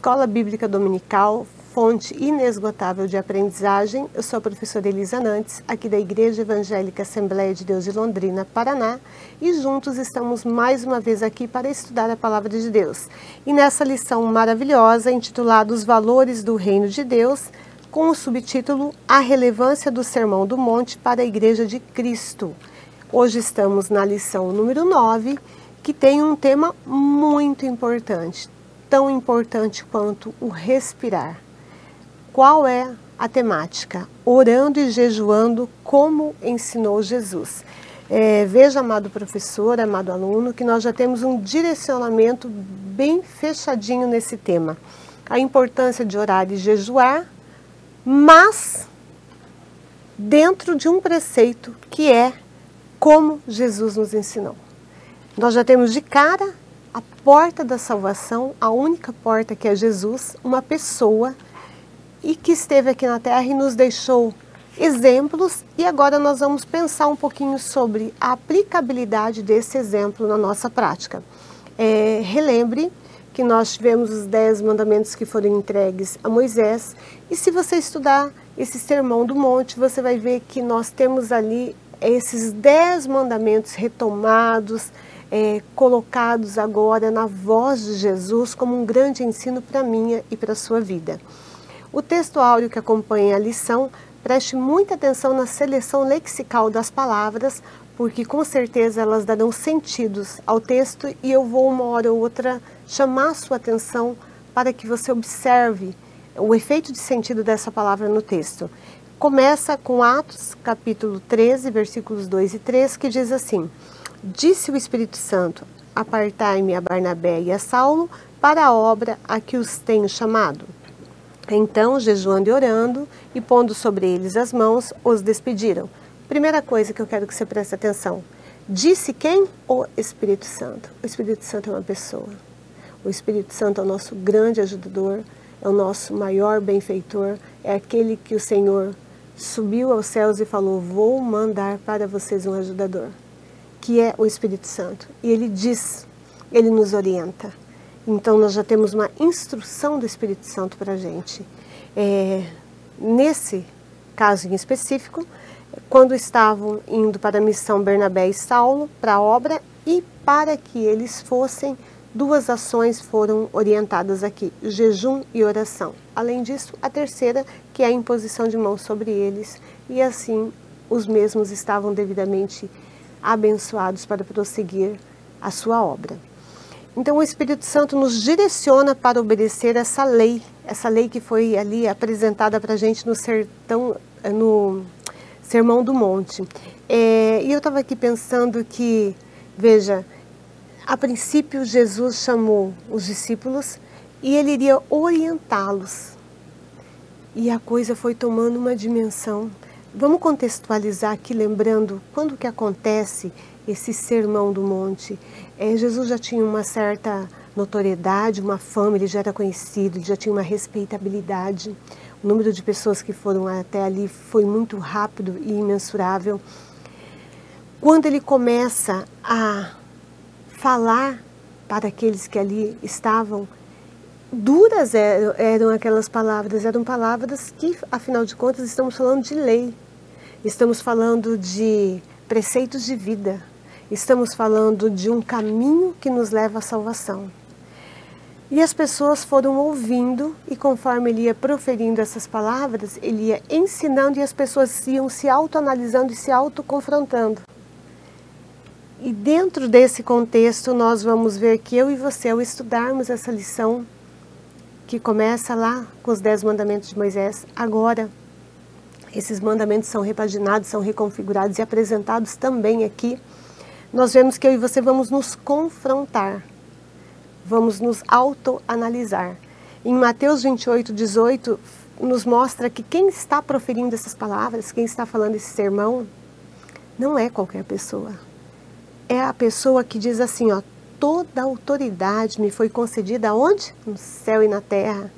Escola Bíblica Dominical, fonte inesgotável de aprendizagem. Eu sou a professora Elisa Nantes, aqui da Igreja Evangélica Assembleia de Deus de Londrina, Paraná, e juntos estamos mais uma vez aqui para estudar a Palavra de Deus. E nessa lição maravilhosa, intitulada Os Valores do Reino de Deus, com o subtítulo A Relevância do Sermão do Monte para a Igreja de Cristo. Hoje estamos na lição número 9, que tem um tema muito importante, tão importante quanto o respirar. Qual é a temática? Orando e jejuando como ensinou Jesus. Veja, amado professor, amado aluno, que nós já temos um direcionamento bem fechadinho nesse tema. A importância de orar e jejuar, mas dentro de um preceito que é como Jesus nos ensinou. Nós já temos de cara a porta da salvação, a única porta que é Jesus, uma pessoa e que esteve aqui na Terra e nos deixou exemplos, e agora nós vamos pensar um pouquinho sobre a aplicabilidade desse exemplo na nossa prática. Relembre que nós tivemos os 10 mandamentos que foram entregues a Moisés, e se você estudar esse Sermão do Monte, você vai ver que nós temos ali esses 10 mandamentos retomados, colocados agora na voz de Jesus como um grande ensino para a minha e para a sua vida. O texto áureo que acompanha a lição, preste muita atenção na seleção lexical das palavras, porque com certeza elas darão sentidos ao texto e eu vou uma hora ou outra chamar a sua atenção para que você observe o efeito de sentido dessa palavra no texto. Começa com Atos, capítulo 13, versículos 2 e 3, que diz assim: Disse o Espírito Santo, apartai-me a Barnabé e a Saulo para a obra a que os tenho chamado. Então, jejuando e orando, e pondo sobre eles as mãos, os despediram. Primeira coisa que eu quero que você preste atenção. Disse quem? O Espírito Santo. O Espírito Santo é uma pessoa. O Espírito Santo é o nosso grande ajudador, é o nosso maior benfeitor, é aquele que o Senhor subiu aos céus e falou, vou mandar para vocês um ajudador, que é o Espírito Santo. E ele diz, ele nos orienta. Então nós já temos uma instrução do Espírito Santo para a gente. Nesse caso em específico, quando estavam indo para a missão Barnabé e Saulo, para a obra, e para que eles fossem, duas ações foram orientadas aqui, jejum e oração. Além disso, a terceira, que é a imposição de mãos sobre eles, e assim os mesmos estavam devidamente abençoados para prosseguir a sua obra. Então o Espírito Santo nos direciona para obedecer essa lei que foi ali apresentada para a gente no Sermão do Monte. E eu estava aqui pensando que, veja, a princípio Jesus chamou os discípulos e ele iria orientá-los. E a coisa foi tomando uma dimensão. Vamos contextualizar aqui, lembrando quando que acontece esse Sermão do Monte. Jesus já tinha uma certa notoriedade, uma fama, ele já era conhecido, ele já tinha uma respeitabilidade. O número de pessoas que foram até ali foi muito rápido e imensurável. Quando ele começa a falar para aqueles que ali estavam, duras eram aquelas palavras, eram palavras que, afinal de contas, estamos falando de lei, estamos falando de preceitos de vida, estamos falando de um caminho que nos leva à salvação. E as pessoas foram ouvindo, e conforme ele ia proferindo essas palavras, ele ia ensinando e as pessoas iam se autoanalisando e se autoconfrontando. E dentro desse contexto nós vamos ver que eu e você, ao estudarmos essa lição, que começa lá com os 10 mandamentos de Moisés, agora esses mandamentos são repaginados, são reconfigurados e apresentados também aqui, nós vemos que eu e você vamos nos confrontar, vamos nos autoanalisar. Em Mateus 28, 18, nos mostra que quem está proferindo essas palavras, quem está falando esse sermão, não é qualquer pessoa. É a pessoa que diz assim, ó, toda autoridade me foi concedida onde? No céu e na terra.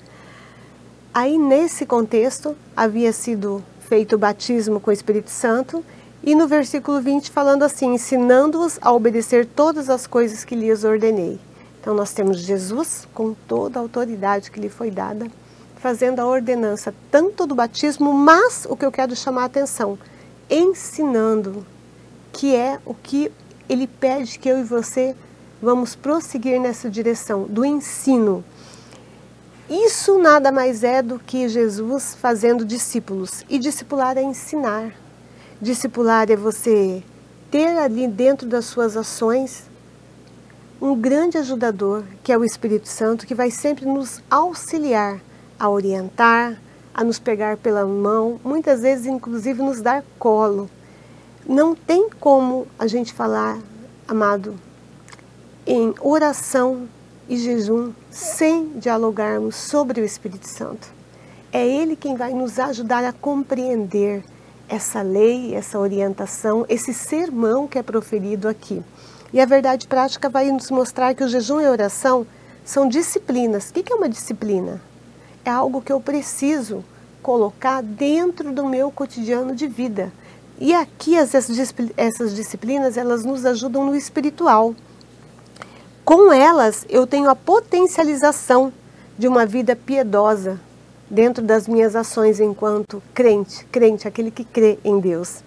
Aí nesse contexto havia sido feito o batismo com o Espírito Santo e no versículo 20 falando assim, ensinando-os a obedecer todas as coisas que lhes ordenei. Então nós temos Jesus, com toda a autoridade que lhe foi dada, fazendo a ordenança tanto do batismo, mas o que eu quero chamar a atenção, ensinando, que é o que ele pede que eu e você vamos prosseguir nessa direção, do ensino. Isso nada mais é do que Jesus fazendo discípulos, e discipular é ensinar. Discipular é você ter ali dentro das suas ações um grande ajudador, que é o Espírito Santo, que vai sempre nos auxiliar a orientar, a nos pegar pela mão, muitas vezes inclusive nos dar colo. Não tem como a gente falar, amado, em oração e jejum sem dialogarmos sobre o Espírito Santo. É Ele quem vai nos ajudar a compreender essa lei, essa orientação, esse sermão que é proferido aqui. E a verdade prática vai nos mostrar que o jejum e a oração são disciplinas. O que é uma disciplina? É algo que eu preciso colocar dentro do meu cotidiano de vida. E aqui essas disciplinas, elas nos ajudam no espiritual. Com elas, eu tenho a potencialização de uma vida piedosa dentro das minhas ações enquanto crente, aquele que crê em Deus.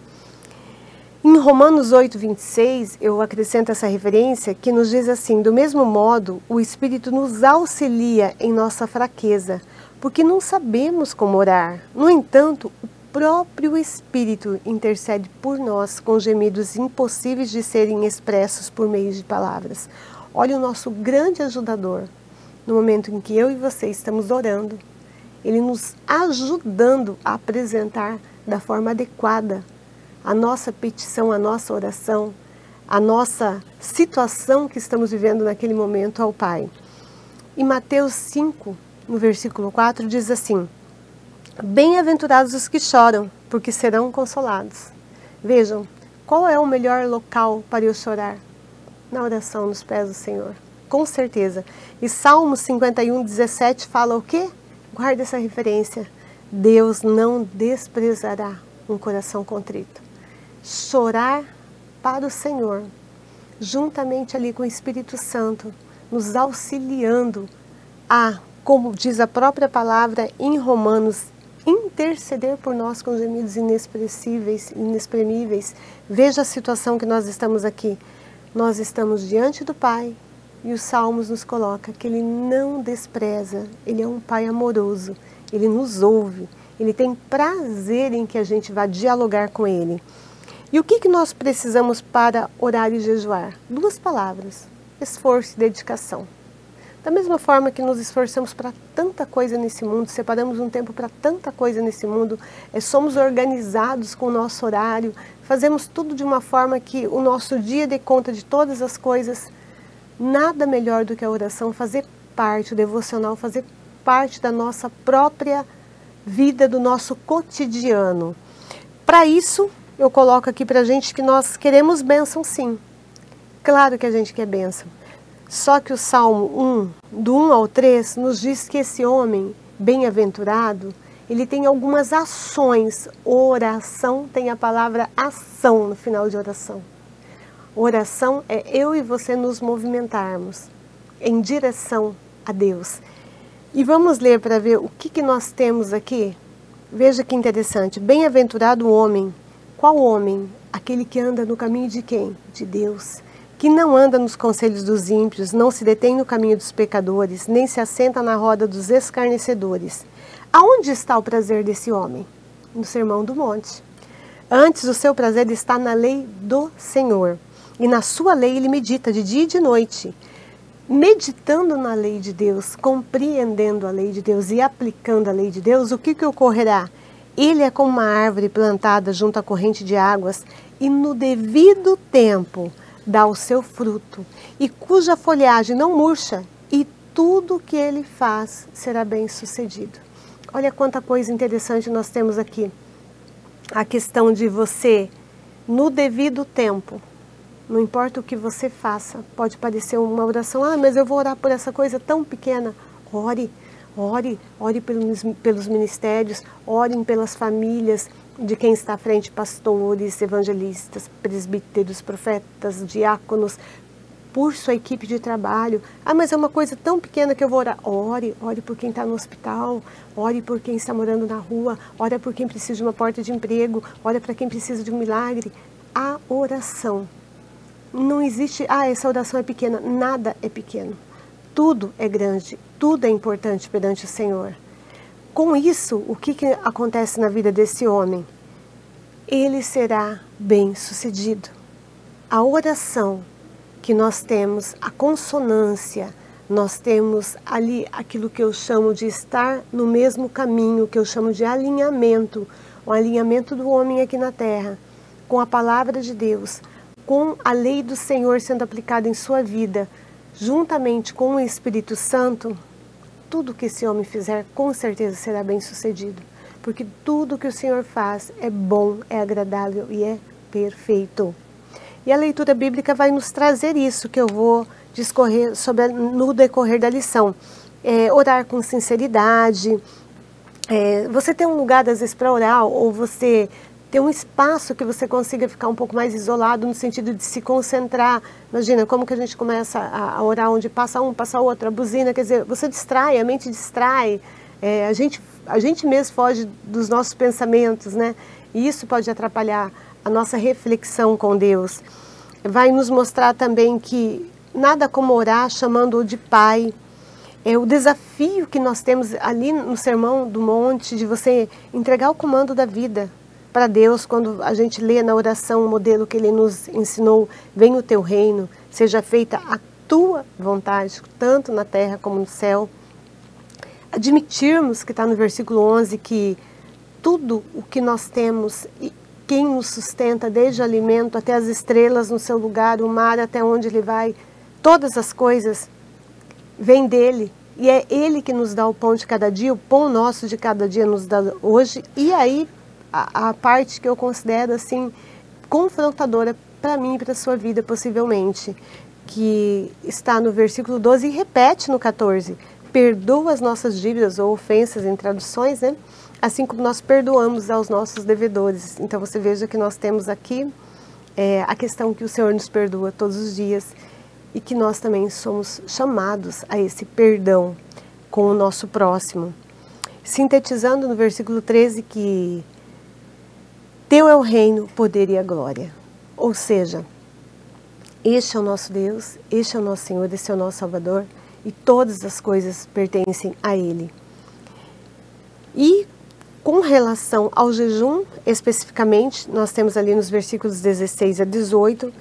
Em Romanos 8, 26, eu acrescento essa referência que nos diz assim: do mesmo modo, o Espírito nos auxilia em nossa fraqueza, porque não sabemos como orar. No entanto, o próprio Espírito intercede por nós com gemidos impossíveis de serem expressos por meio de palavras. Olha o nosso grande ajudador, no momento em que eu e você estamos orando, ele nos ajudando a apresentar da forma adequada a nossa petição, a nossa oração, a nossa situação que estamos vivendo naquele momento ao Pai. Em Mateus 5, no versículo 4, diz assim: bem-aventurados os que choram, porque serão consolados. Vejam, qual é o melhor local para eu chorar? Na oração, nos pés do Senhor. Com certeza. E Salmo 51, 17 fala o quê? Guarda essa referência. Deus não desprezará um coração contrito. Chorar para o Senhor, juntamente ali com o Espírito Santo, nos auxiliando a, como diz a própria palavra em Romanos, interceder por nós com gemidos inexpressíveis, inexprimíveis. Veja a situação que nós estamos aqui. Nós estamos diante do Pai e os Salmos nos colocam que Ele não despreza, Ele é um Pai amoroso, Ele nos ouve, Ele tem prazer em que a gente vá dialogar com Ele. E o que nós precisamos para orar e jejuar? Duas palavras: esforço e dedicação. Da mesma forma que nos esforçamos para tanta coisa nesse mundo, separamos um tempo para tanta coisa nesse mundo, somos organizados com o nosso horário, fazemos tudo de uma forma que o nosso dia dê conta de todas as coisas. Nada melhor do que a oração fazer parte, o devocional fazer parte da nossa própria vida, do nosso cotidiano. Para isso, eu coloco aqui para a gente que nós queremos bênção, sim. Claro que a gente quer bênção. Só que o Salmo 1, do 1 ao 3, nos diz que esse homem bem-aventurado, ele tem algumas ações. Oração tem a palavra ação no final de oração. Oração é eu e você nos movimentarmos em direção a Deus. E vamos ler para ver o que nós temos aqui. Veja que interessante. Bem-aventurado o homem. Qual homem? Aquele que anda no caminho de quem? De Deus. Que não anda nos conselhos dos ímpios, não se detém no caminho dos pecadores, nem se assenta na roda dos escarnecedores. Aonde está o prazer desse homem? No Sermão do Monte. Antes, o seu prazer está na lei do Senhor. E na sua lei ele medita de dia e de noite. Meditando na lei de Deus, compreendendo a lei de Deus e aplicando a lei de Deus, o que ocorrerá? Ele é como uma árvore plantada junto à corrente de águas e no devido tempo dá o seu fruto, e cuja folhagem não murcha, e tudo que ele faz será bem sucedido. Olha quanta coisa interessante nós temos aqui. A questão de você, no devido tempo, não importa o que você faça, pode parecer uma oração, mas eu vou orar por essa coisa tão pequena. Ore pelos ministérios, orem pelas famílias de quem está à frente, pastores, evangelistas, presbíteros, profetas, diáconos. por sua equipe de trabalho. Ah, mas é uma coisa tão pequena que eu vou orar. Ore, ore por quem está no hospital, ore por quem está morando na rua, ore por quem precisa de uma porta de emprego, ore para quem precisa de um milagre. A oração. Não existe, essa oração é pequena. Nada é pequeno. Tudo é grande, tudo é importante perante o Senhor. Com isso, o que acontece na vida desse homem? Ele será bem-sucedido. A oração que nós temos, a consonância, nós temos ali aquilo que eu chamo de estar no mesmo caminho, que eu chamo de alinhamento, o alinhamento do homem aqui na terra, com a palavra de Deus, com a lei do Senhor sendo aplicada em sua vida, juntamente com o Espírito Santo, tudo que esse homem fizer com certeza será bem sucedido, porque tudo que o Senhor faz é bom, é agradável e é perfeito. E a leitura bíblica vai nos trazer isso que eu vou discorrer sobre no decorrer da lição. Orar com sinceridade, você ter um lugar às vezes para orar, ou você ter um espaço que você consiga ficar um pouco mais isolado no sentido de se concentrar. Imagina como que a gente começa a orar onde passa um, passa outro, a buzina, quer dizer, você distrai, a mente distrai, a gente mesmo foge dos nossos pensamentos, né? E isso pode atrapalhar a nossa reflexão com Deus. Vai nos mostrar também que nada como orar chamando-o de Pai. O desafio que nós temos ali no Sermão do Monte, de você entregar o comando da vida para Deus, quando a gente lê na oração o modelo que Ele nos ensinou, venha o teu reino, seja feita a tua vontade, tanto na terra como no céu. Admitirmos, que está no versículo 11, que tudo o que nós temos, e quem nos sustenta, desde o alimento até as estrelas no seu lugar, o mar até onde ele vai, todas as coisas vêm dele. E é Ele que nos dá o pão de cada dia, o pão nosso de cada dia nos dá hoje. E aí a parte que eu considero assim confrontadora para mim e para a sua vida possivelmente, que está no versículo 12 e repete no 14. Perdoa as nossas dívidas ou ofensas em traduções, né? Assim como nós perdoamos aos nossos devedores. Então você veja que nós temos aqui a questão que o Senhor nos perdoa todos os dias e que nós também somos chamados a esse perdão com o nosso próximo. Sintetizando no versículo 13 que teu é o reino, o poder e a glória. Ou seja, este é o nosso Deus, este é o nosso Senhor, este é o nosso Salvador e todas as coisas pertencem a Ele. E com relação ao jejum, especificamente, nós temos ali nos versículos 16 a 18,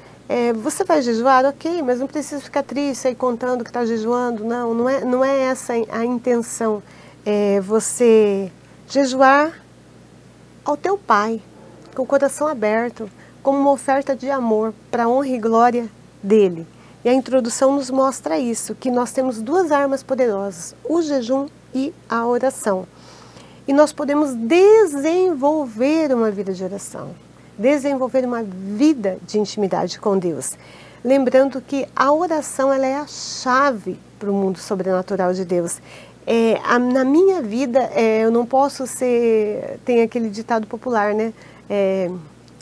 você vai jejuar? Ok, mas não precisa ficar triste aí contando que está jejuando. Não é essa a intenção. É você jejuar ao teu Pai, com o coração aberto, como uma oferta de amor para a honra e glória dEle. E a introdução nos mostra isso, que nós temos duas armas poderosas, o jejum e a oração. E nós podemos desenvolver uma vida de oração, desenvolver uma vida de intimidade com Deus. Lembrando que a oração ela é a chave para o mundo sobrenatural de Deus. Na minha vida, eu não posso ser... Tem aquele ditado popular, né?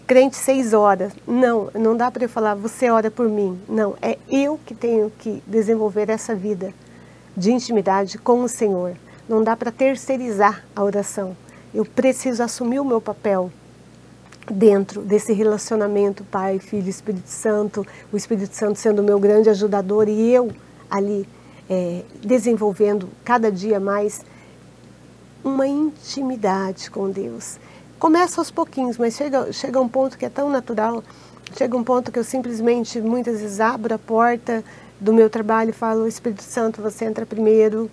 Crente 6 horas. Não dá para eu falar, você ora por mim. Não, é eu que tenho que desenvolver essa vida de intimidade com o Senhor. Não dá para terceirizar a oração. Eu preciso assumir o meu papel dentro desse relacionamento Pai, Filho e Espírito Santo, o Espírito Santo sendo o meu grande ajudador e eu ali desenvolvendo cada dia mais uma intimidade com Deus. Começa aos pouquinhos, mas chega um ponto que é tão natural, chega um ponto que eu simplesmente muitas vezes abro a porta do meu trabalho e falo, Espírito Santo, você entra primeiro.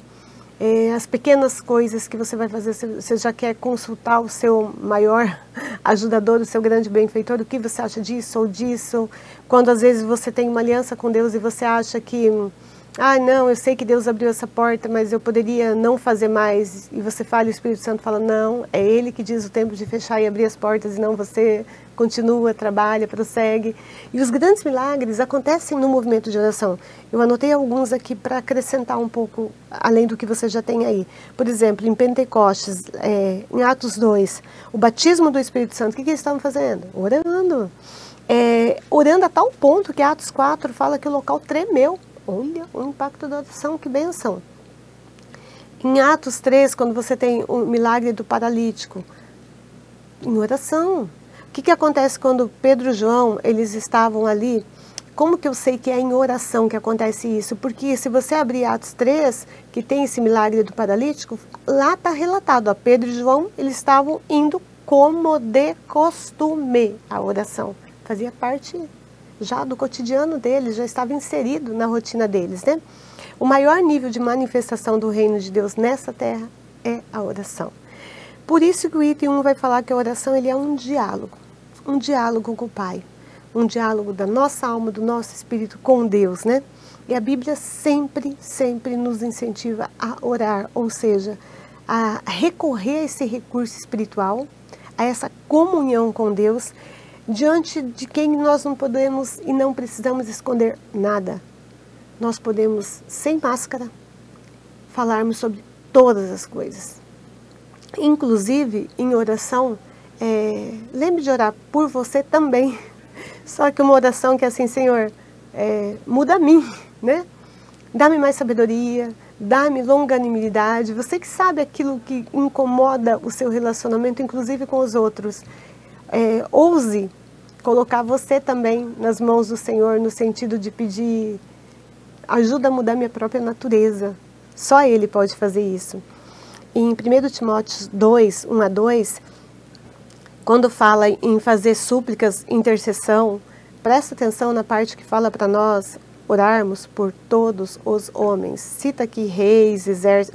As pequenas coisas que você vai fazer, você já quer consultar o seu maior ajudador, o seu grande benfeitor, o que você acha disso ou disso, quando às vezes você tem uma aliança com Deus e você acha que, não, eu sei que Deus abriu essa porta, mas eu poderia não fazer mais, e você fala, e o Espírito Santo fala, não, é Ele que diz o tempo de fechar e abrir as portas, e não você continua, trabalha, prossegue. E os grandes milagres acontecem no movimento de oração. Eu anotei alguns aqui para acrescentar um pouco, além do que você já tem aí. Por exemplo, em Pentecostes, em Atos 2, o batismo do Espírito Santo, o que eles estavam fazendo? Orando. orando a tal ponto que Atos 4 fala que o local tremeu. Olha o impacto da oração, que benção. Em Atos 3, quando você tem o milagre do paralítico, em oração. O que acontece quando Pedro e João, eles estavam ali? Como que eu sei que é em oração que acontece isso? Porque se você abrir Atos 3, que tem esse milagre do paralítico, lá está relatado, Pedro e João, eles estavam indo como de costume a oração. Fazia parte já do cotidiano deles, já estava inserido na rotina deles, né? O maior nível de manifestação do reino de Deus nessa terra é a oração. Por isso que o item 1 vai falar que a oração ele é um diálogo com o Pai, um diálogo da nossa alma, do nosso espírito com Deus, né? E a Bíblia sempre, sempre nos incentiva a orar, ou seja, a recorrer a esse recurso espiritual, a essa comunhão com Deus, diante de quem nós não podemos e não precisamos esconder nada. Nós podemos, sem máscara, falarmos sobre todas as coisas. Inclusive, em oração, lembre de orar por você também. Só que uma oração que é assim, Senhor, muda a mim, né? Dá-me mais sabedoria, dá-me longanimidade. Você que sabe aquilo que incomoda o seu relacionamento, inclusive com os outros. Ouse colocar você também nas mãos do Senhor, no sentido de pedir ajuda a mudar minha própria natureza. Só Ele pode fazer isso. Em 1 Timóteo 2, 1 a 2, quando fala em fazer súplicas, intercessão, presta atenção na parte que fala para nós orarmos por todos os homens. Cita aqui reis,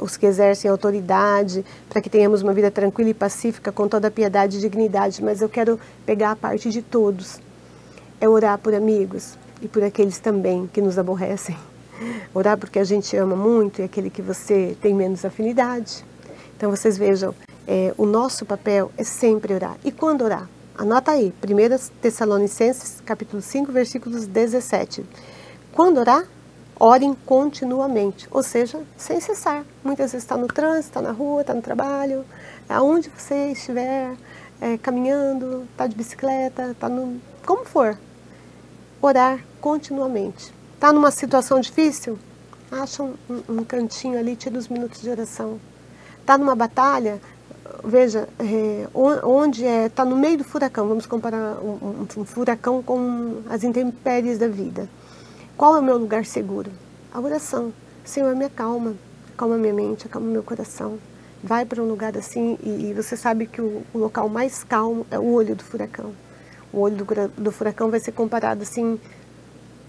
os que exercem autoridade, para que tenhamos uma vida tranquila e pacífica, com toda a piedade e dignidade. Mas eu quero pegar a parte de todos. É orar por amigos e por aqueles também que nos aborrecem. Orar porque a gente ama muito e aquele que você tem menos afinidade. Então vocês vejam, o nosso papel é sempre orar. E quando orar? Anota aí, 1 Tessalonicenses, capítulo 5, versículos 17. Quando orar, orem continuamente, ou seja, sem cessar. Muitas vezes está no trânsito, está na rua, está no trabalho, aonde você estiver, caminhando, está de bicicleta, está no... como for. Orar continuamente. Está numa situação difícil? Acha um cantinho ali, tira os minutos de oração. Está numa batalha? Veja, onde está no meio do furacão, vamos comparar um furacão com as intempéries da vida. Qual é o meu lugar seguro? A oração. Senhor, me acalma, acalma minha mente, acalma meu coração. Vai para um lugar assim e você sabe que o local mais calmo é o olho do furacão. O olho do furacão vai ser comparado assim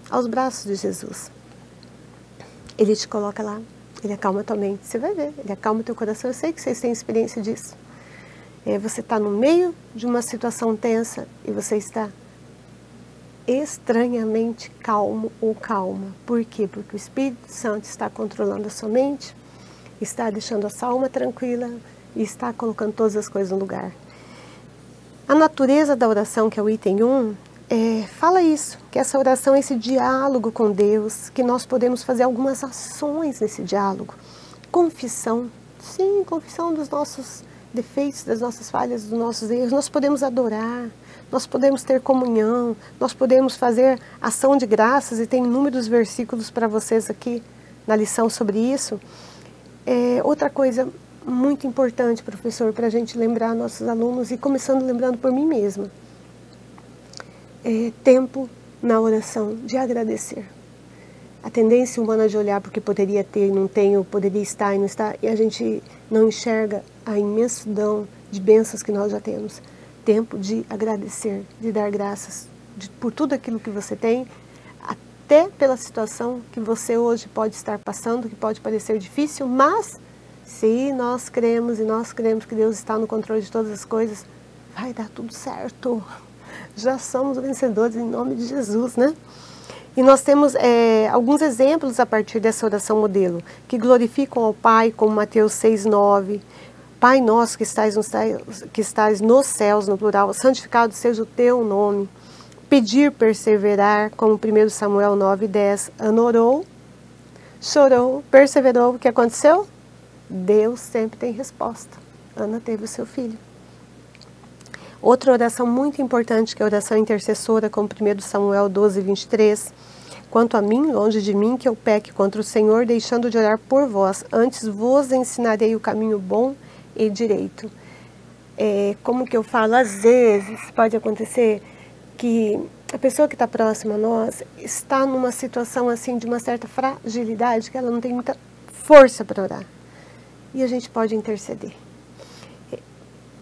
aos braços de Jesus. Ele te coloca lá, ele acalma a tua mente, você vai ver, ele acalma o teu coração. Eu sei que vocês têm experiência disso. Você está no meio de uma situação tensa e você está estranhamente calmo ou calma. Por quê? Porque o Espírito Santo está controlando a sua mente, está deixando a sua alma tranquila e está colocando todas as coisas no lugar. A natureza da oração, que é o item 1, fala isso, que essa oração é esse diálogo com Deus, que nós podemos fazer algumas ações nesse diálogo. Confissão, sim, confissão dos nossos defeitos, das nossas falhas, dos nossos erros. Nós podemos adorar, nós podemos ter comunhão, nós podemos fazer ação de graças, e tem inúmeros versículos para vocês aqui na lição sobre isso. Outra coisa muito importante, professor, para a gente lembrar nossos alunos, e começando lembrando por mim mesma, tempo na oração de agradecer. A tendência humana de olhar porque poderia ter e não tem, ou poderia estar e não está, e a gente não enxerga a imensidão de bênçãos que nós já temos. Tempo de agradecer, de dar graças por tudo aquilo que você tem, até pela situação que você hoje pode estar passando, que pode parecer difícil, mas se nós cremos e nós cremos que Deus está no controle de todas as coisas, vai dar tudo certo. Já somos vencedores em nome de Jesus, né? E nós temos alguns exemplos a partir dessa oração modelo, que glorificam ao Pai, como Mateus 6,9. Pai nosso que estás nos céus, no plural, santificado seja o teu nome. Pedir, perseverar, como 1 Samuel 9,10. Ana orou, chorou, perseverou. O que aconteceu? Deus sempre tem resposta. Ana teve o seu filho. Outra oração muito importante, que é a oração intercessora, como 1 Samuel 12, 23. Quanto a mim, longe de mim que eu peque contra o Senhor, deixando de orar por vós, antes vos ensinarei o caminho bom e direito. Como que eu falo, às vezes pode acontecer que a pessoa que está próxima a nós está numa situação assim de uma certa fragilidade, que ela não tem muita força para orar. E a gente pode interceder.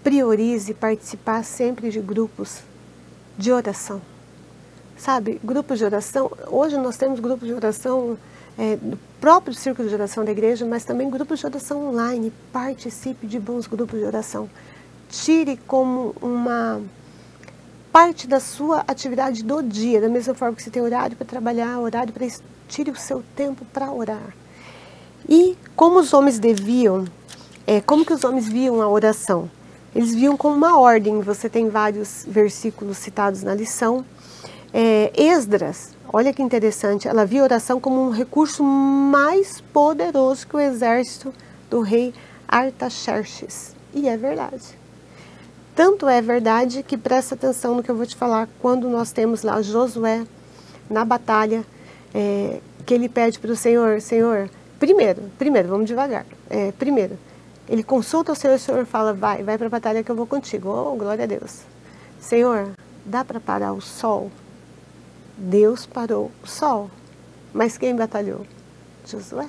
Priorize participar sempre de grupos de oração. Sabe, grupos de oração, hoje nós temos grupos de oração do próprio círculo de oração da igreja, mas também grupos de oração online. Participe de bons grupos de oração. Tire como uma parte da sua atividade do dia, da mesma forma que você tem horário para trabalhar, horário para isso, tire o seu tempo para orar. E como os homens como que os homens viam a oração? Eles viam como uma ordem. Você tem vários versículos citados na lição. Esdras, olha que interessante, ela via a oração como um recurso mais poderoso que o exército do rei Artaxerxes. E é verdade. Tanto é verdade que presta atenção no que eu vou te falar, quando nós temos lá Josué na batalha, que ele pede para o Senhor, primeiro, vamos devagar, primeiro, ele consulta o Senhor fala, vai para a batalha que eu vou contigo. Oh, glória a Deus. Senhor, dá para parar o sol? Deus parou o sol, mas quem batalhou? Josué.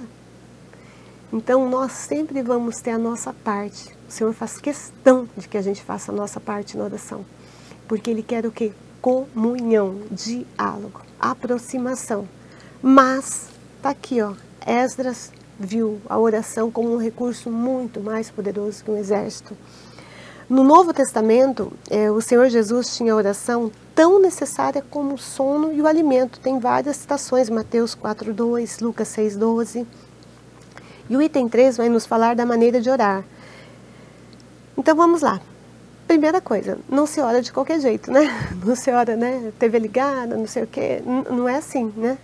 Então nós sempre vamos ter a nossa parte. O Senhor faz questão de que a gente faça a nossa parte na oração, porque Ele quer o quê? Comunhão, diálogo, aproximação. Mas, tá aqui, ó, Esdras viu a oração como um recurso muito mais poderoso que um exército. No Novo Testamento, o Senhor Jesus tinha a oração tão necessária como o sono e o alimento. Tem várias citações, Mateus 4:2, Lucas 6:12. E o item 3 vai nos falar da maneira de orar. Então vamos lá. Primeira coisa, não se ora de qualquer jeito, né? Não se ora, né? TV ligada, não sei o quê. Não é assim, né?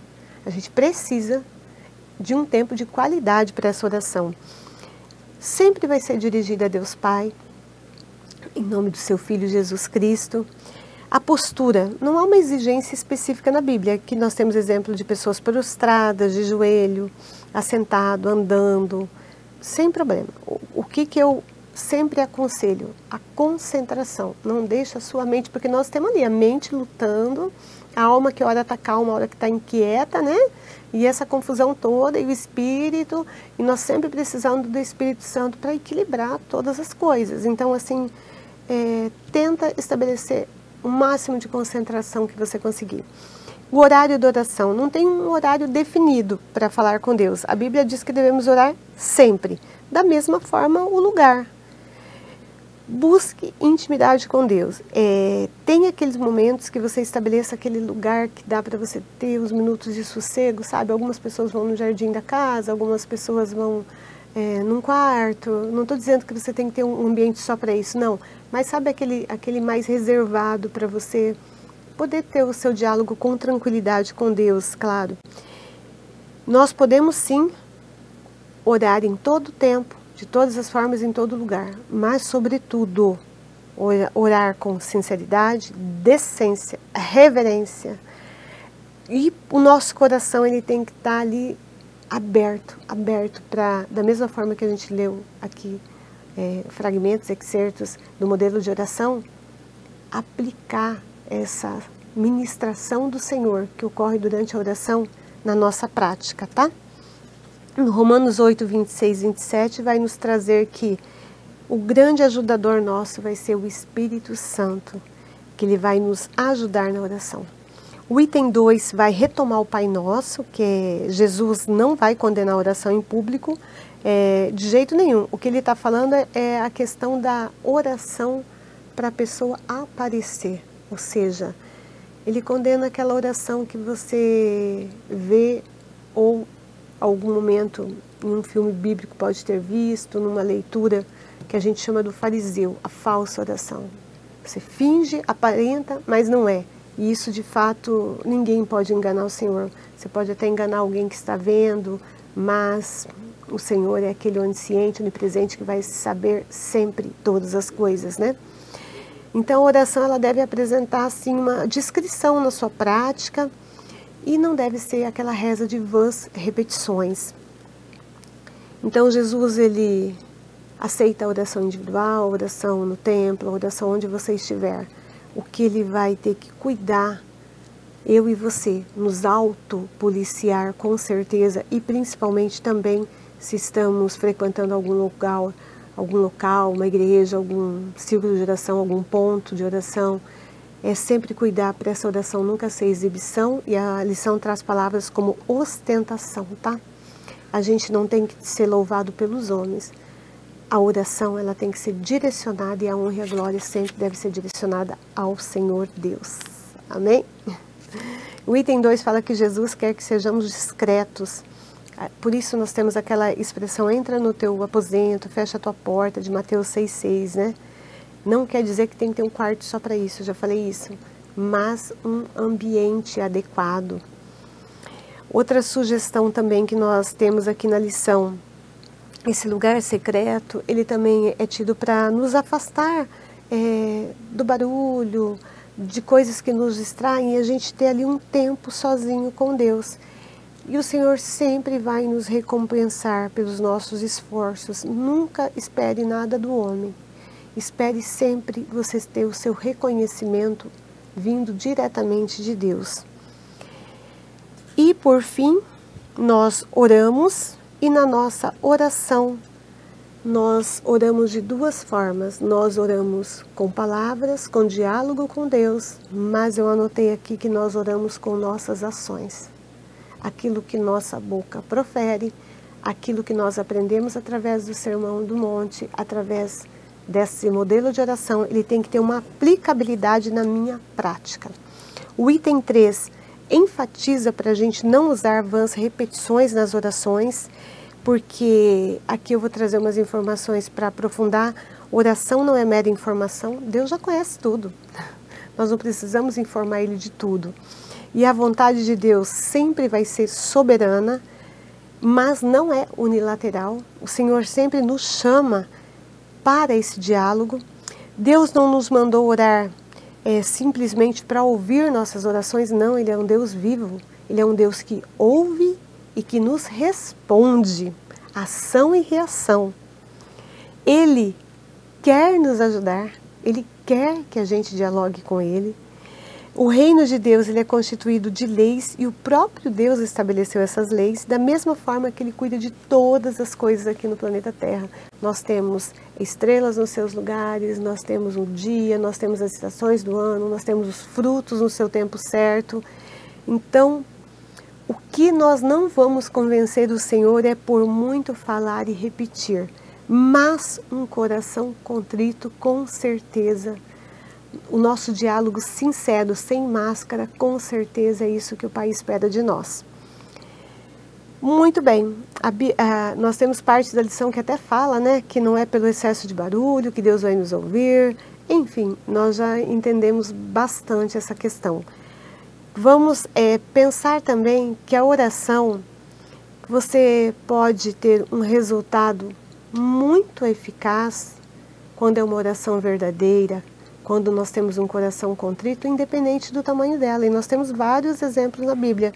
A gente precisa de um tempo de qualidade para essa oração. Sempre vai ser dirigida a Deus Pai, em nome do seu Filho Jesus Cristo. A postura, não há uma exigência específica na Bíblia, que nós temos exemplo de pessoas prostradas, de joelho, assentado, andando, sem problema. O que eu sempre aconselho? A concentração. Não deixa a sua mente, porque nós temos ali a mente lutando, a alma que hora está calma, a hora que está inquieta, né? E essa confusão toda, e o Espírito, e nós sempre precisando do Espírito Santo para equilibrar todas as coisas. Então, assim, tenta estabelecer o máximo de concentração que você conseguir. O horário da oração, não tem um horário definido para falar com Deus. A Bíblia diz que devemos orar sempre. Da mesma forma, o lugar. Busque intimidade com Deus. Tem aqueles momentos que você estabeleça aquele lugar que dá para você ter os minutos de sossego, sabe? Algumas pessoas vão no jardim da casa, algumas pessoas vão num quarto. Não estou dizendo que você tem que ter um ambiente só para isso, não. Mas sabe aquele mais reservado para você poder ter o seu diálogo com tranquilidade com Deus, claro. Nós podemos sim orar em todo tempo, de todas as formas, em todo lugar, mas sobretudo orar com sinceridade, decência, reverência. E o nosso coração ele tem que estar ali aberto para, da mesma forma que a gente leu aqui fragmentos, excertos do modelo de oração, aplicar essa ministração do Senhor que ocorre durante a oração na nossa prática, tá? No Romanos 8, 26 e 27 vai nos trazer que o grande ajudador nosso vai ser o Espírito Santo, que ele vai nos ajudar na oração. O item 2 vai retomar o Pai Nosso, que Jesus não vai condenar a oração em público de jeito nenhum. O que ele está falando é a questão da oração para a pessoa aparecer, ou seja, ele condena aquela oração que você vê ou algum momento em um filme bíblico pode ter visto, numa leitura que a gente chama do fariseu, a falsa oração. Você finge, aparenta, mas não é. E isso, de fato, ninguém pode enganar o Senhor. Você pode até enganar alguém que está vendo, mas o Senhor é aquele onisciente, onipresente, que vai saber sempre todas as coisas, né? Então a oração ela deve apresentar assim uma descrição na sua prática e não deve ser aquela reza de vãs repetições. Então Jesus ele aceita a oração individual, a oração no templo, a oração onde você estiver. O que ele vai ter que cuidar, eu e você, nos autopoliciar com certeza, e principalmente também se estamos frequentando algum local, uma igreja, algum círculo de oração, algum ponto de oração, é sempre cuidar para essa oração nunca ser exibição, e a lição traz palavras como ostentação, tá? A gente não tem que ser louvado pelos homens. A oração ela tem que ser direcionada e a honra e a glória sempre deve ser direcionada ao Senhor Deus. Amém? O item 2 fala que Jesus quer que sejamos discretos. Por isso nós temos aquela expressão, entra no teu aposento, fecha a tua porta, de Mateus 6,6, né? Não quer dizer que tem que ter um quarto só para isso, eu já falei isso, mas um ambiente adequado. Outra sugestão também que nós temos aqui na lição, esse lugar secreto, ele também é tido para nos afastar do barulho, de coisas que nos distraem, e a gente ter ali um tempo sozinho com Deus. E o Senhor sempre vai nos recompensar pelos nossos esforços. Nunca espere nada do homem. Espere sempre você ter o seu reconhecimento vindo diretamente de Deus. E por fim, nós oramos. E na nossa oração, nós oramos de duas formas. Nós oramos com palavras, com diálogo com Deus, mas eu anotei aqui que nós oramos com nossas ações. Aquilo que nossa boca profere, aquilo que nós aprendemos através do Sermão do Monte, através desse modelo de oração, ele tem que ter uma aplicabilidade na minha prática. O item 3 enfatiza para a gente não usar vãs repetições nas orações, porque aqui eu vou trazer umas informações para aprofundar. Oração não é mera informação, Deus já conhece tudo. Nós não precisamos informar Ele de tudo. E a vontade de Deus sempre vai ser soberana, mas não é unilateral. O Senhor sempre nos chama para esse diálogo. Deus não nos mandou orar simplesmente para ouvir nossas orações, não, Ele é um Deus vivo, Ele é um Deus que ouve e que nos responde, ação e reação. Ele quer nos ajudar, Ele quer que a gente dialogue com Ele. O reino de Deus ele é constituído de leis e o próprio Deus estabeleceu essas leis da mesma forma que Ele cuida de todas as coisas aqui no planeta Terra. Nós temos estrelas nos seus lugares, nós temos um dia, nós temos as estações do ano, nós temos os frutos no seu tempo certo. Então, o que nós não vamos convencer o Senhor é por muito falar e repetir, mas um coração contrito com certeza. O nosso diálogo sincero, sem máscara, com certeza é isso que o Pai espera de nós. Muito bem, nós temos parte da lição que até fala, né, que não é pelo excesso de barulho que Deus vai nos ouvir. Enfim, nós já entendemos bastante essa questão. Vamos pensar também que a oração, você pode ter um resultado muito eficaz quando é uma oração verdadeira, quando nós temos um coração contrito, independente do tamanho dela. E nós temos vários exemplos na Bíblia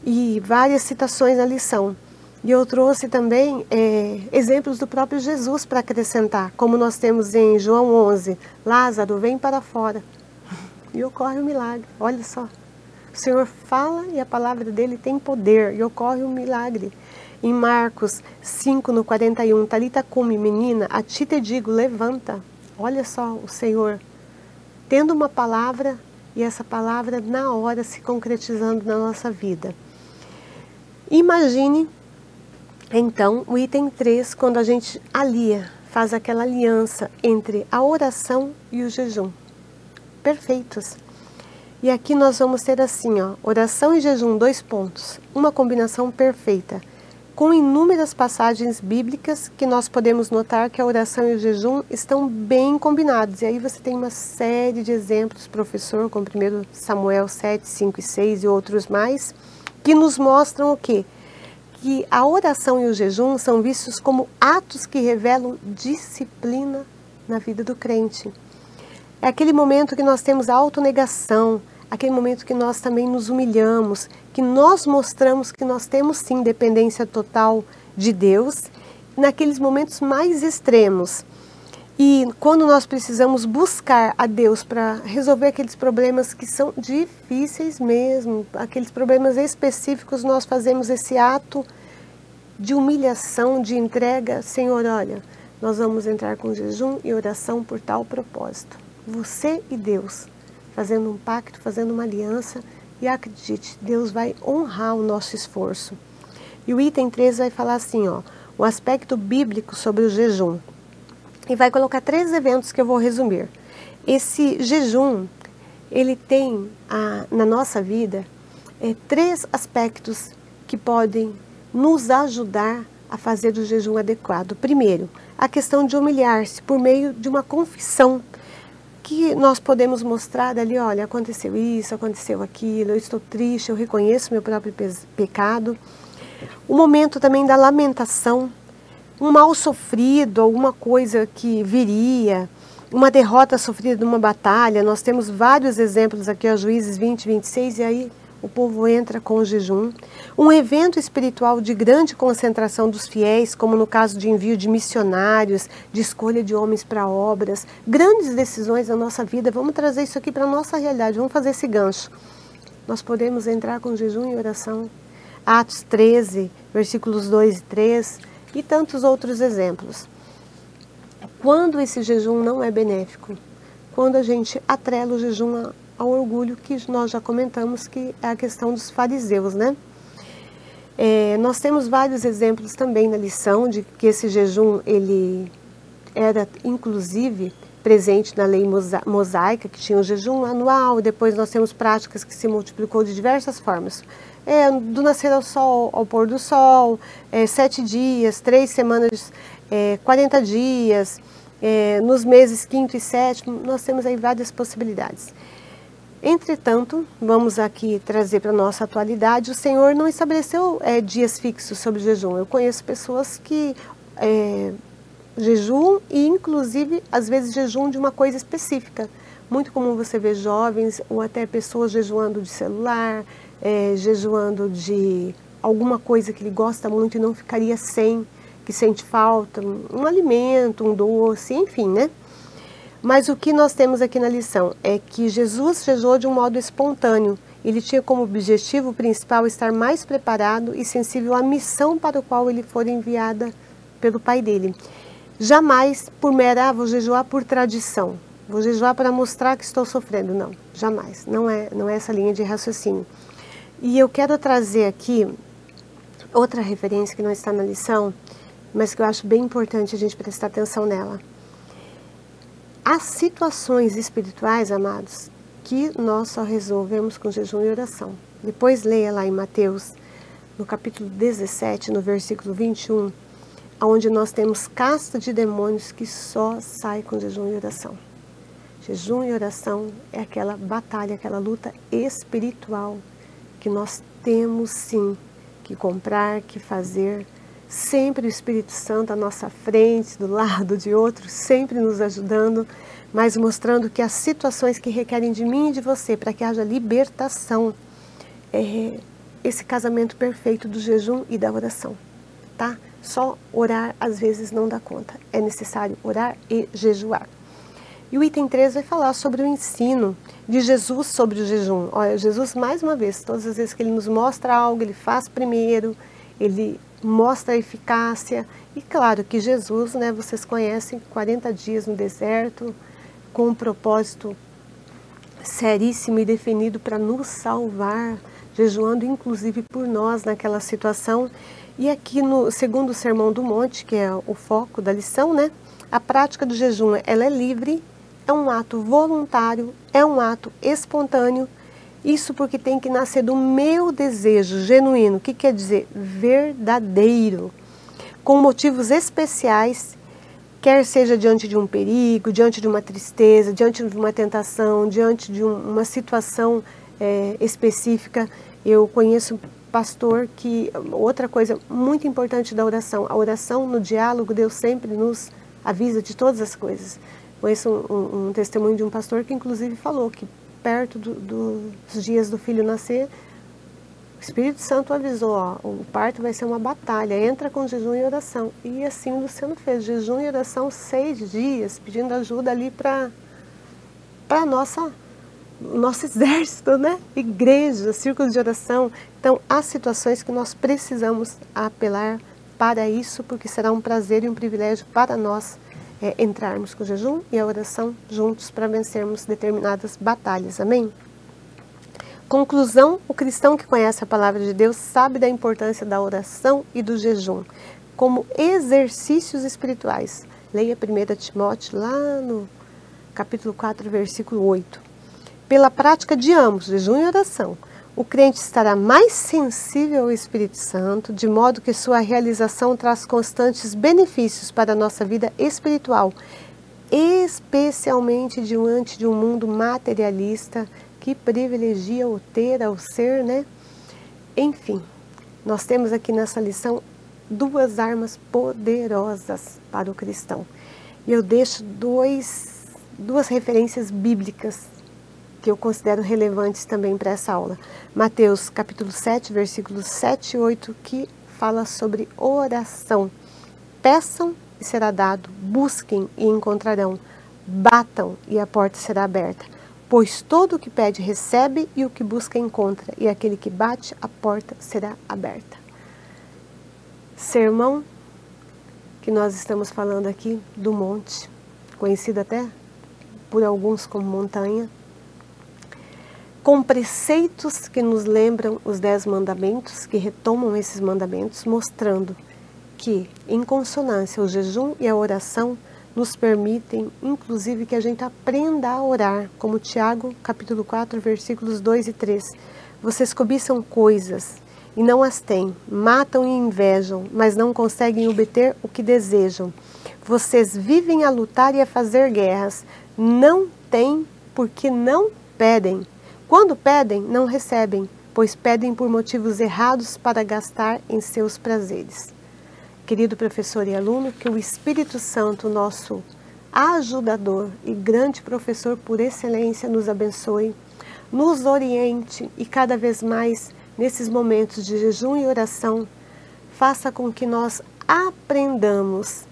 e várias citações na lição. E eu trouxe também exemplos do próprio Jesus para acrescentar, como nós temos em João 11, Lázaro, vem para fora. E ocorre um milagre, olha só. O Senhor fala e a palavra dele tem poder e ocorre um milagre. Em Marcos 5, no 41, Talita cumi, menina, a ti te digo, levanta. Olha só o Senhor tendo uma palavra e essa palavra na hora se concretizando na nossa vida. Imagine, então, o item 3, quando a gente faz aquela aliança entre a oração e o jejum. Perfeitos. E aqui nós vamos ter assim, ó, oração e jejum, 2 pontos. Uma combinação perfeita, com inúmeras passagens bíblicas que nós podemos notar que a oração e o jejum estão bem combinados. E aí você tem uma série de exemplos, professor, como 1 Samuel 7, 5 e 6 e outros mais, que nos mostram o quê? Que a oração e o jejum são vistos como atos que revelam disciplina na vida do crente. É aquele momento que nós temos a autonegação, aquele momento que nós também nos humilhamos, que nós mostramos que nós temos sim dependência total de Deus, naqueles momentos mais extremos. E quando nós precisamos buscar a Deus para resolver aqueles problemas que são difíceis mesmo, aqueles problemas específicos, nós fazemos esse ato de humilhação, de entrega. Senhor, olha, nós vamos entrar com jejum e oração por tal propósito. Você e Deus, fazendo um pacto, fazendo uma aliança, e acredite, Deus vai honrar o nosso esforço. E o item 3 vai falar assim, ó, o aspecto bíblico sobre o jejum. E vai colocar 3 eventos que eu vou resumir. Esse jejum, ele tem na nossa vida 3 aspectos que podem nos ajudar a fazer o jejum adequado. Primeiro, a questão de humilhar-se por meio de uma confissão, que nós podemos mostrar ali, olha, aconteceu isso, aconteceu aquilo, eu estou triste, eu reconheço meu próprio pecado. O momento também da lamentação, um mal sofrido, alguma coisa que viria, uma derrota sofrida numa batalha. Nós temos vários exemplos aqui, ó, Juízes 20, 26, e aí o povo entra com o jejum. Um evento espiritual de grande concentração dos fiéis, como no caso de envio de missionários, de escolha de homens para obras, grandes decisões na nossa vida. Vamos trazer isso aqui para a nossa realidade, vamos fazer esse gancho. Nós podemos entrar com jejum e oração. Atos 13, versículos 2 e 3, e tantos outros exemplos. Quando esse jejum não é benéfico, quando a gente atrela o jejum ao orgulho, que nós já comentamos, que é a questão dos fariseus, né? Nós temos vários exemplos também na lição de que esse jejum, ele era inclusive presente na lei mosaica, que tinha o jejum anual, e depois nós temos práticas que se multiplicou de diversas formas. Do nascer ao sol, ao pôr do sol, 7 dias, 3 semanas, 40 dias, nos meses 5º e 7º, nós temos aí várias possibilidades. Entretanto, vamos aqui trazer para a nossa atualidade, o Senhor não estabeleceu dias fixos sobre o jejum. Eu conheço pessoas que jejum e inclusive às vezes jejum de uma coisa específica. Muito comum você ver jovens ou até pessoas jejuando de celular, jejuando de alguma coisa que ele gosta muito e não ficaria sem, que sente falta, um alimento, um doce, enfim, né? Mas o que nós temos aqui na lição é que Jesus jejuou de um modo espontâneo. Ele tinha como objetivo principal estar mais preparado e sensível à missão para a qual ele foi enviada pelo Pai dele. Jamais por mera, vou jejuar por tradição, vou jejuar para mostrar que estou sofrendo. Não, jamais. Não é essa linha de raciocínio. E eu quero trazer aqui outra referência que não está na lição, mas que eu acho bem importante a gente prestar atenção nela. As situações espirituais, amados, que nós só resolvemos com jejum e oração. Depois leia lá em Mateus, no capítulo 17, no versículo 21, onde nós temos casta de demônios que só sai com jejum e oração. Jejum e oração é aquela batalha, aquela luta espiritual que nós temos sim que comprar, que fazer. Sempre o Espírito Santo à nossa frente, do lado de outros, sempre nos ajudando, mas mostrando que as situações que requerem de mim e de você, para que haja libertação, esse casamento perfeito do jejum e da oração, tá? Só orar às vezes não dá conta, é necessário orar e jejuar. E o item 3 vai falar sobre o ensino de Jesus sobre o jejum. Olha, Jesus, mais uma vez, todas as vezes que ele nos mostra algo, ele faz primeiro, ele mostra a eficácia. E claro que Jesus, né, vocês conhecem, 40 dias no deserto, com um propósito seríssimo e definido para nos salvar, jejuando inclusive por nós naquela situação. E aqui no segundo Sermão do Monte, que é o foco da lição, né, a prática do jejum, ela é livre, é um ato voluntário, é um ato espontâneo. Isso porque tem que nascer do meu desejo genuíno, que quer dizer verdadeiro, com motivos especiais, quer seja diante de um perigo, diante de uma tristeza, diante de uma tentação, diante de uma situação específica. Eu conheço um pastor que, outra coisa muito importante da oração, a oração no diálogo, Deus sempre nos avisa de todas as coisas. Conheço um testemunho de um pastor que inclusive falou que perto dos dias do filho nascer, o Espírito Santo avisou, ó, o parto vai ser uma batalha, entra com jejum e oração. E assim o Luciano fez, jejum e oração 6 dias, pedindo ajuda ali para nosso exército, né? Igreja, círculo de oração. Então, há situações que nós precisamos apelar para isso, porque será um prazer e um privilégio para nós entrarmos com o jejum e a oração juntos para vencermos determinadas batalhas. Amém? Conclusão, o cristão que conhece a palavra de Deus sabe da importância da oração e do jejum como exercícios espirituais. Leia 1 Timóteo lá no capítulo 4, versículo 8. Pela prática de ambos, jejum e oração, o crente estará mais sensível ao Espírito Santo, de modo que sua realização traz constantes benefícios para a nossa vida espiritual, especialmente diante de um mundo materialista que privilegia o ter ao ser, né? Enfim, nós temos aqui nessa lição 2 armas poderosas para o cristão. E eu deixo 2 referências bíblicas que eu considero relevantes também para essa aula. Mateus capítulo 7, versículos 7 e 8, que fala sobre oração. Peçam e será dado, busquem e encontrarão, batam e a porta será aberta. Pois todo o que pede recebe e o que busca encontra, e aquele que bate, a porta será aberta. Sermão que nós estamos falando aqui do monte, conhecido até por alguns como montanha, com preceitos que nos lembram os 10 mandamentos, que retomam esses mandamentos, mostrando que, em consonância, o jejum e a oração nos permitem, inclusive, que a gente aprenda a orar, como Tiago, capítulo 4, versículos 2 e 3. Vocês cobiçam coisas e não as têm, matam e invejam, mas não conseguem obter o que desejam. Vocês vivem a lutar e a fazer guerras, não têm porque não pedem. Quando pedem, não recebem, pois pedem por motivos errados para gastar em seus prazeres. Querido professor e aluno, que o Espírito Santo, nosso ajudador e grande professor por excelência, nos abençoe, nos oriente e cada vez mais, nesses momentos de jejum e oração, faça com que nós aprendamos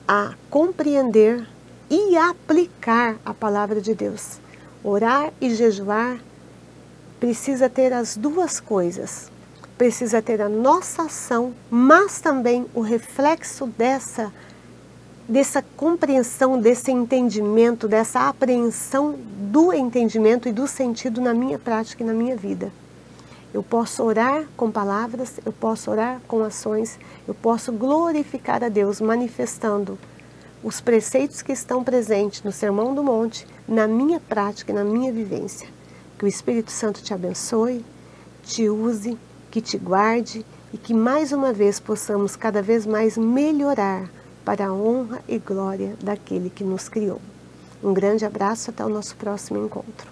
a compreender e aplicar a palavra de Deus. Orar e jejuar precisa ter as 2 coisas. Precisa ter a nossa ação, mas também o reflexo dessa compreensão, desse entendimento, dessa apreensão do entendimento e do sentido na minha prática e na minha vida. Eu posso orar com palavras, eu posso orar com ações, eu posso glorificar a Deus manifestando os preceitos que estão presentes no Sermão do Monte, na minha prática e na minha vivência. Que o Espírito Santo te abençoe, te use, que te guarde e que mais uma vez possamos cada vez mais melhorar para a honra e glória daquele que nos criou. Um grande abraço, até o nosso próximo encontro.